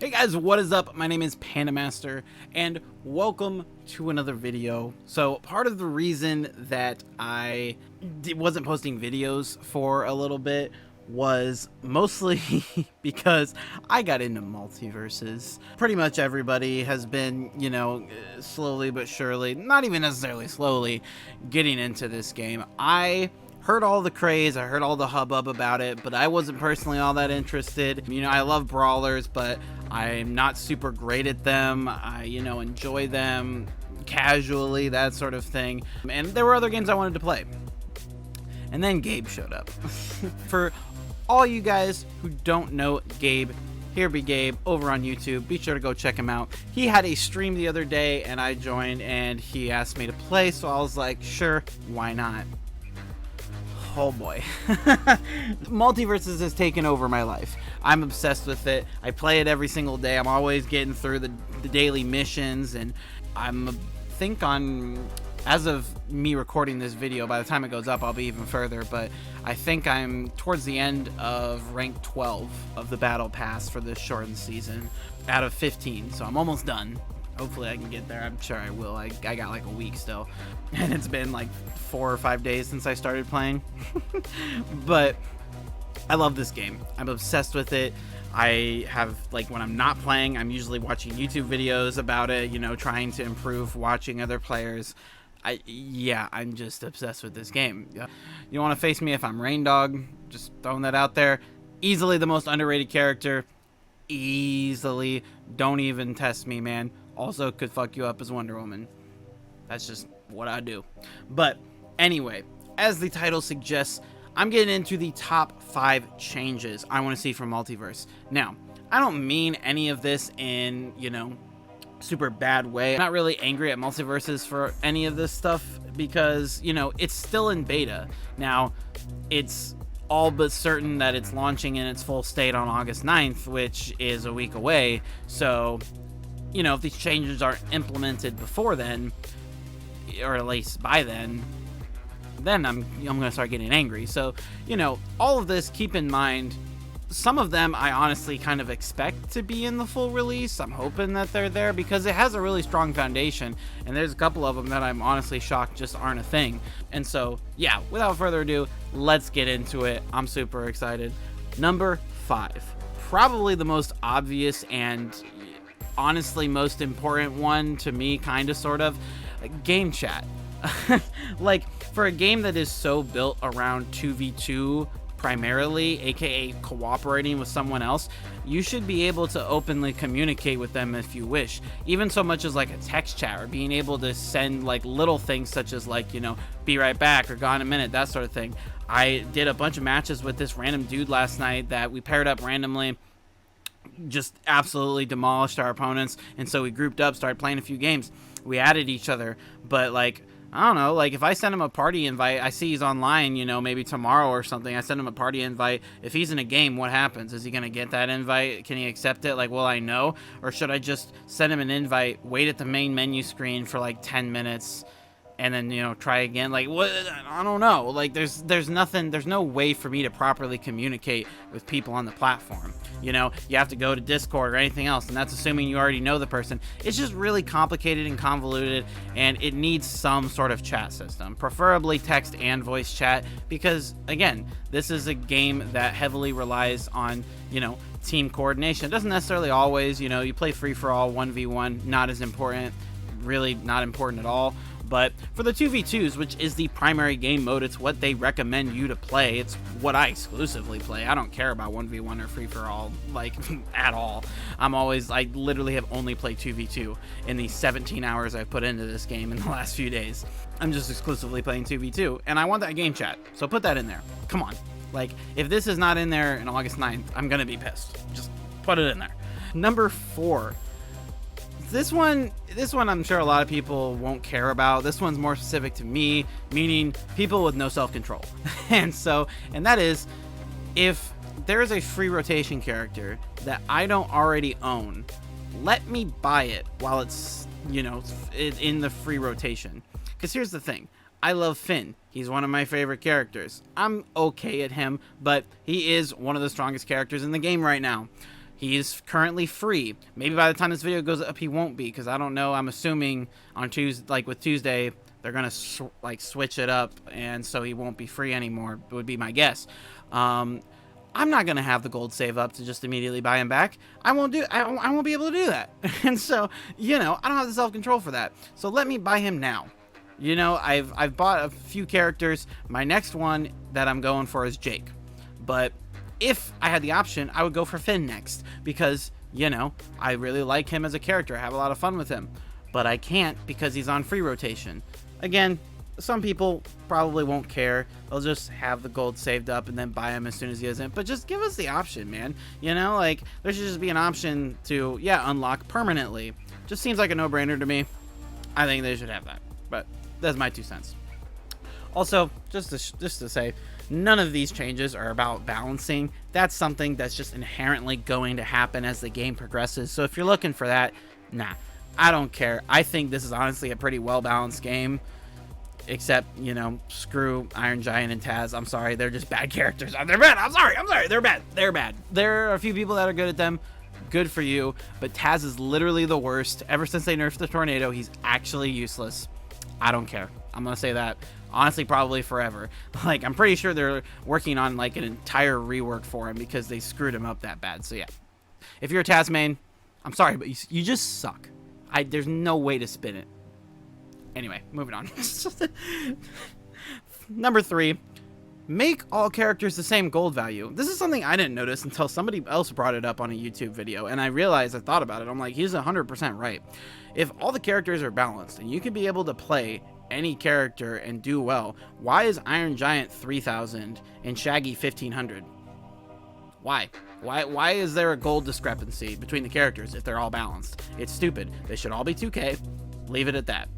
Hey guys, what is up? My name is PandaMaster, and welcome to another video. So part of the reason that I wasn't posting videos for a little bit was mostly because I got into MultiVersus. Pretty much everybody has been, slowly but surely, not even necessarily slowly, getting into this game. I heard all the craze, I heard all the hubbub about it, but I wasn't personally all that interested. I love brawlers, but I'm not super great at them. I, enjoy them casually, that sort of thing. And there were other games I wanted to play. And then Gabe showed up. For all you guys who don't know Gabe, here be Gabe over on YouTube. Be sure to go check him out. He had a stream the other day and I joined and he asked me to play, so I was like, sure, why not? Oh boy. MultiVersus has taken over my life. I'm obsessed with it. I play it every single day. I'm always getting through the daily missions, and as of me recording this video, by the time it goes up, I'll be even further, but I think I'm towards the end of rank 12 of the battle pass for this shortened season out of 15, so I'm almost done. Hopefully I can get there. I'm sure I will. I got like a week still, and it's been like 4 or 5 days since I started playing. But I love this game. I'm obsessed with it. I have, when I'm not playing, I'm usually watching YouTube videos about it, trying to improve, watching other players. I'm just obsessed with this game. You want to face me if I'm Rain Dog? Just throwing that out there. Easily the most underrated character. Easily. Don't even test me, man. Also could fuck you up as Wonder Woman. That's just what I do. But anyway, as the title suggests, I'm getting into the top 5 changes I want to see from MultiVerse. Now, I don't mean any of this in, super bad way. I'm not really angry at MultiVersus for any of this stuff because, it's still in beta. Now, it's all but certain that it's launching in its full state on August 9th, which is a week away. So, if these changes are implemented before then, or at least by then I'm gonna start getting angry. So, all of this, keep in mind, some of them I honestly kind of expect to be in the full release. I'm hoping that they're there because it has a really strong foundation, and there's a couple of them that I'm honestly shocked just aren't a thing. And so, yeah, without further ado, let's get into it. I'm super excited. Number 5, probably the most obvious and honestly most important one to me, kind of, sort of, game chat. For a game that is so built around 2v2 primarily, aka cooperating with someone else, you should be able to openly communicate with them if you wish, even so much as a text chat, or being able to send little things such as be right back or gone a minute, that sort of thing. I did a bunch of matches with this random dude last night that we paired up randomly, just absolutely demolished our opponents, and so we grouped up, started playing a few games. We added each other, but I don't know, if I send him a party invite, I see he's online, maybe tomorrow or something, I send him a party invite. If he's in a game, what happens? Is he going to get that invite? Can he accept it? Will I know? Or should I just send him an invite, wait at the main menu screen for 10 minutes, and then, try again? What? I don't know. There's nothing, there's no way for me to properly communicate with people on the platform. You have to go to Discord or anything else, and that's assuming you already know the person. It's just really complicated and convoluted, and it needs some sort of chat system, preferably text and voice chat, because, again, this is a game that heavily relies on, team coordination. It doesn't necessarily always, you play free-for-all, 1v1, not as important, really not important at all. But for the 2v2s, which is the primary game mode, it's what they recommend you to play. It's what I exclusively play. I don't care about 1v1 or free-for-all, at all. I literally have only played 2v2 in the 17 hours I've put into this game in the last few days. I'm just exclusively playing 2v2, and I want that game chat, so put that in there. Come on. If this is not in there on August 9th, I'm gonna be pissed. Just put it in there. Number 4. This one I'm sure a lot of people won't care about. This one's more specific to me, meaning people with no self-control. and that is, if there is a free rotation character that I don't already own, let me buy it while it's, in the free rotation. Because here's the thing. I love Finn. He's one of my favorite characters. I'm okay at him, but he is one of the strongest characters in the game right now. He's currently free. Maybe by the time this video goes up, he won't be, because I don't know. I'm assuming on Tuesday, like with Tuesday, they're gonna switch it up, and so he won't be free anymore. Would be my guess. I'm not gonna have the gold save up to just immediately buy him back. I won't be able to do that. And so, you know, I don't have the self-control for that. So let me buy him now. You know, I've bought a few characters. My next one that I'm going for is Jake. But if I had the option, I would go for Finn next, because, you know, I really like him as a character. I have a lot of fun with him, but I can't because he's on free rotation. Again, some people probably won't care. They'll just have the gold saved up and then buy him as soon as he isn't. But just give us the option, man. You know, like, there should just be an option to, yeah, unlock permanently. Just seems like a no-brainer to me. I think they should have that. But that's my 2 cents. Also, just to say, none of these changes are about balancing. That's something that's just inherently going to happen as the game progresses. So if you're looking for that, nah, I don't care. I think this is honestly a pretty well-balanced game. Except, you know, screw Iron Giant and Taz. I'm sorry, they're just bad characters. They're bad. I'm sorry. They're bad. They're bad. There are a few people that are good at them. Good for you. But Taz is literally the worst. Ever since they nerfed the tornado, he's actually useless. I don't care. I'm going to say that. Honestly, probably forever. Like, I'm pretty sure they're working on, like, an entire rework for him because they screwed him up that bad. So, yeah. If you're a Taz main, I'm sorry, but you just suck. There's no way to spin it. Anyway, moving on. Number 3, make all characters the same gold value. This is something I didn't notice until somebody else brought it up on a YouTube video, and I realized, I thought about it, I'm like, he's 100% right. If all the characters are balanced, and you can be able to play any character and do well, why is Iron Giant 3,000 and Shaggy 1,500? Why? Why is there a gold discrepancy between the characters if they're all balanced? It's stupid. They should all be 2K. Leave it at that.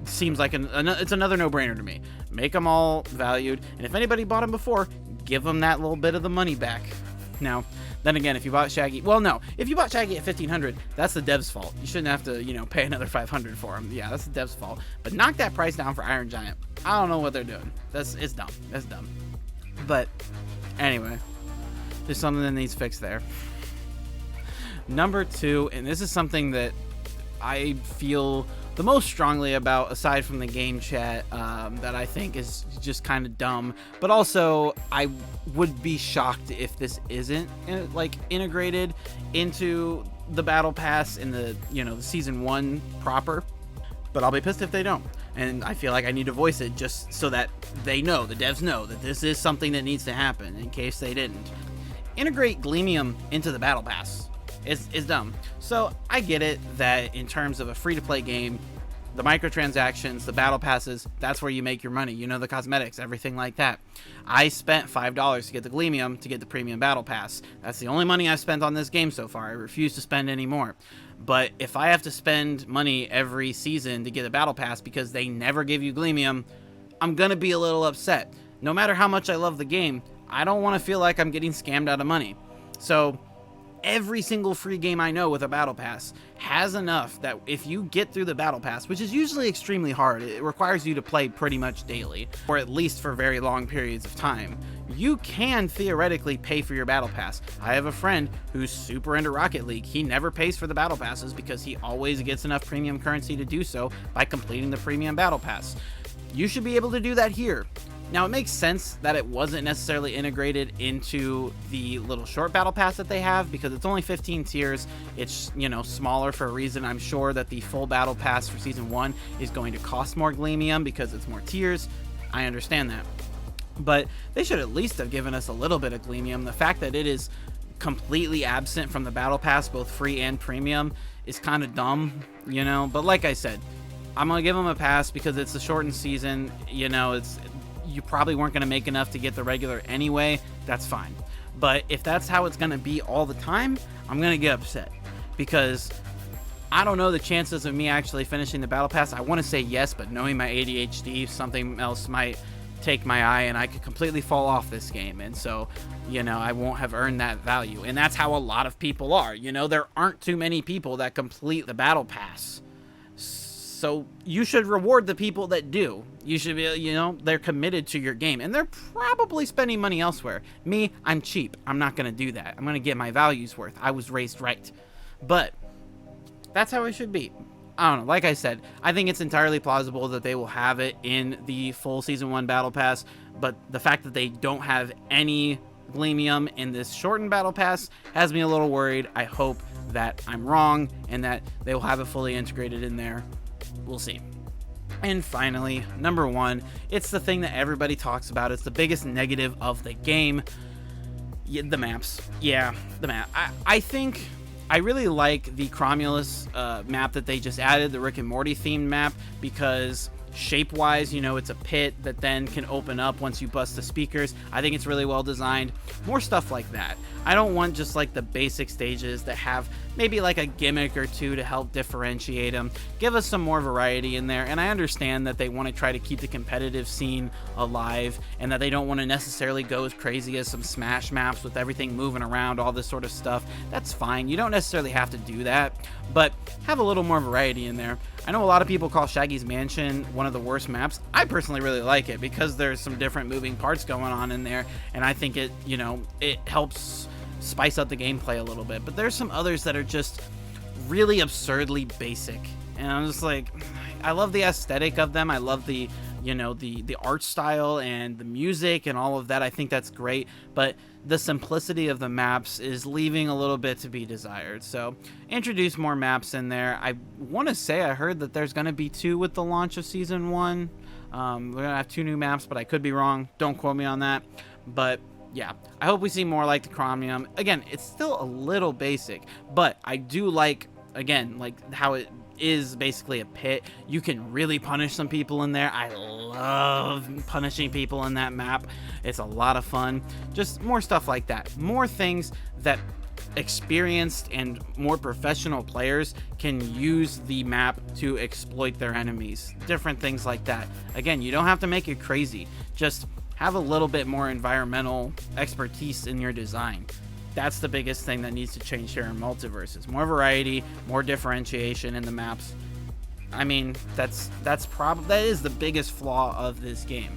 Seems like it's another no-brainer to me. Make them all valued, and if anybody bought them before, give them that little bit of the money back. Now, then again, if you bought Shaggy, well, no, if you bought Shaggy at 1,500, that's the dev's fault. You shouldn't have to, you know, pay another 500 for him. Yeah, that's the dev's fault. But knock that price down for Iron Giant. I don't know what they're doing. It's dumb. That's dumb. But anyway, there's something that needs fixed there. Number 2, and this is something that I feel the most strongly about, aside from the game chat, that I think is just kind of dumb, but also I would be shocked if this isn't like integrated into the battle pass in the, you know, the season 1 proper, but I'll be pissed if they don't. And I feel like I need to voice it just so that they know, the devs know, that this is something that needs to happen in case they didn't. Integrate Gleamium into the battle pass. It's dumb. So I get it that in terms of a free-to-play game, the microtransactions, the battle passes, that's where you make your money. You know, the cosmetics, everything like that. I spent $5 to get the Gleamium to get the premium battle pass. That's the only money I've spent on this game so far. I refuse to spend any more. But if I have to spend money every season to get a battle pass because they never give you Gleamium, I'm gonna be a little upset. No matter how much I love the game, I don't want to feel like I'm getting scammed out of money. So every single free game I know with a battle pass has enough that if you get through the battle pass, which is usually extremely hard, it requires you to play pretty much daily, or at least for very long periods of time, you can theoretically pay for your battle pass. I have a friend who's super into Rocket League. He never pays for the battle passes because he always gets enough premium currency to do so by completing the premium battle pass. You should be able to do that here. Now, it makes sense that it wasn't necessarily integrated into the little short battle pass that they have because it's only 15 tiers. It's, you know, smaller for a reason. I'm sure that the full battle pass for season 1 is going to cost more Gleamium because it's more tiers. I understand that. But they should at least have given us a little bit of Gleamium. The fact that it is completely absent from the battle pass, both free and premium, is kind of dumb, you know. But like I said, I'm going to give them a pass because it's a shortened season. You know, you probably weren't going to make enough to get the regular anyway. That's fine. But if that's how it's going to be all the time, I'm going to get upset because I don't know the chances of me actually finishing the battle pass. I want to say yes, but knowing my ADHD, something else might take my eye and I could completely fall off this game. And so, you know, I won't have earned that value. And that's how a lot of people are. You know, there aren't too many people that complete the battle pass. So you should reward the people that do. You should be, you know, they're committed to your game, and they're probably spending money elsewhere. Me, I'm cheap. I'm not going to do that. I'm going to get my value's worth. I was raised right. But that's how it should be. I don't know. Like I said, I think it's entirely plausible that they will have it in the full Season 1 Battle Pass, but the fact that they don't have any Gleamium in this shortened Battle Pass has me a little worried. I hope that I'm wrong and that they will have it fully integrated in there. We'll see. And finally, number 1, it's the thing that everybody talks about. It's the biggest negative of the game. Yeah, the maps. Yeah, the map. I think I really like the Cromulus map that they just added, the Rick and Morty themed map, because shape-wise, you know, it's a pit that then can open up once you bust the speakers. I think it's really well designed. More stuff like that. I don't want just like the basic stages that have maybe like a gimmick or two to help differentiate them. Give us some more variety in there, and I understand that they want to try to keep the competitive scene alive and that they don't want to necessarily go as crazy as some Smash maps with everything moving around, all this sort of stuff. That's fine. You don't necessarily have to do that, but have a little more variety in there. I know a lot of people call Shaggy's Mansion one of the worst maps. I personally really like it because there's some different moving parts going on in there, and I think it, you know, it helps spice up the gameplay a little bit. But there's some others that are just really absurdly basic, and I'm just like, I love the aesthetic of them. I love the, you know, the art style and the music and all of that. I think that's great, but the simplicity of the maps is leaving a little bit to be desired. So introduce more maps in there. I want to say I heard that there's going to be 2 with the launch of Season 1. We're going to have 2 new maps, but I could be wrong. Don't quote me on that. But yeah, I hope we see more like the Chromium. Again, it's still a little basic, but I do like, again, like how it is basically a pit. You can really punish some people in there. I love punishing people in that map. It's a lot of fun. Just more stuff like that. More things that experienced and more professional players can use the map to exploit their enemies. Different things like that. Again, you don't have to make it crazy. Just have a little bit more environmental expertise in your design. That's the biggest thing that needs to change here in MultiVersus. More variety, more differentiation in the maps. I mean, that is the biggest flaw of this game.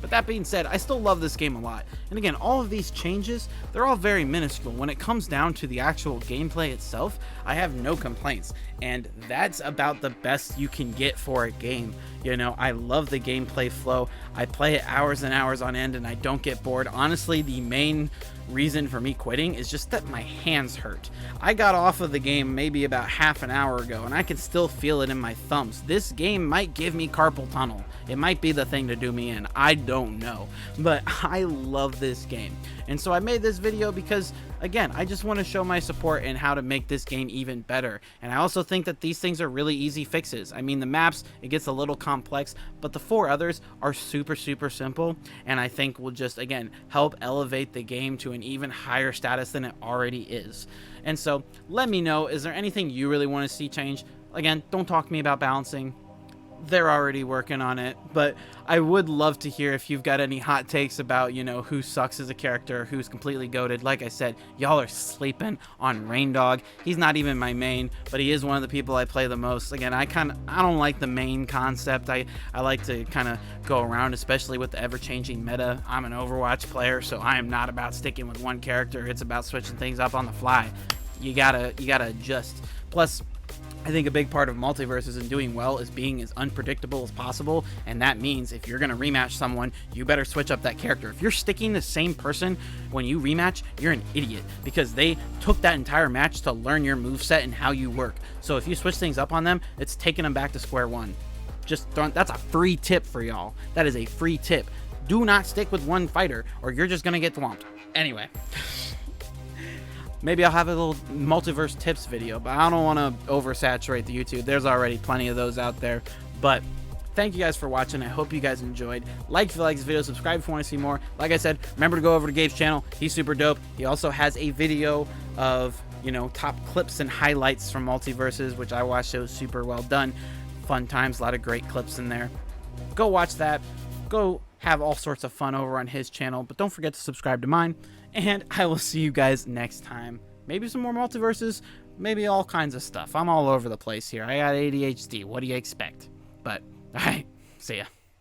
But that being said, I still love this game a lot. And again, all of these changes, they're all very minuscule. When it comes down to the actual gameplay itself, I have no complaints. And that's about the best you can get for a game. You know, I love the gameplay flow. I play it hours and hours on end and I don't get bored. Honestly, the main reason for me quitting is just that my hands hurt. I got off of the game maybe about half an hour ago and I can still feel it in my thumbs. This game might give me carpal tunnel. It might be the thing to do me in. I don't know. But I love this game. And so I made this video because, again, I just want to show my support in how to make this game even better. And I also think that these things are really easy fixes. I mean, the maps, it gets a little complex, but the 4 others are super, super simple. And I think will just, again, help elevate the game to an even higher status than it already is. And so let me know, is there anything you really want to see change? Again, don't talk to me about balancing. They're already working on it, but I would love to hear if you've got any hot takes about, you know, who sucks as a character, who's completely goated. Like I said, y'all are sleeping on Raindog. He's not even my main, but he is one of the people I play the most. Again, I don't like the main concept. I like to kind of go around, especially with the ever-changing meta. I'm an Overwatch player, so I am not about sticking with one character. It's about switching things up on the fly. You gotta adjust. Plus, I think a big part of MultiVersus and doing well is being as unpredictable as possible, and that means if you're going to rematch someone, you better switch up that character. If you're sticking the same person when you rematch, you're an idiot, because they took that entire match to learn your moveset and how you work. So if you switch things up on them, it's taking them back to square one. That's a free tip for y'all. That is a free tip. Do not stick with one fighter, or you're just going to get thwomped. Anyway. Maybe I'll have a little multiverse tips video, but I don't want to oversaturate the YouTube. There's already plenty of those out there. But thank you guys for watching. I hope you guys enjoyed. Like if you like this video, subscribe if you want to see more. Like I said, remember to go over to Gabe's channel. He's super dope. He also has a video of, you know, top clips and highlights from MultiVersus, which I watched. It was super well done. Fun times, a lot of great clips in there. Go watch that. Go have all sorts of fun over on his channel, but don't forget to subscribe to mine. And I will see you guys next time. Maybe some more MultiVersus, maybe all kinds of stuff. I'm all over the place here. I got ADHD. What do you expect? But, all right, see ya.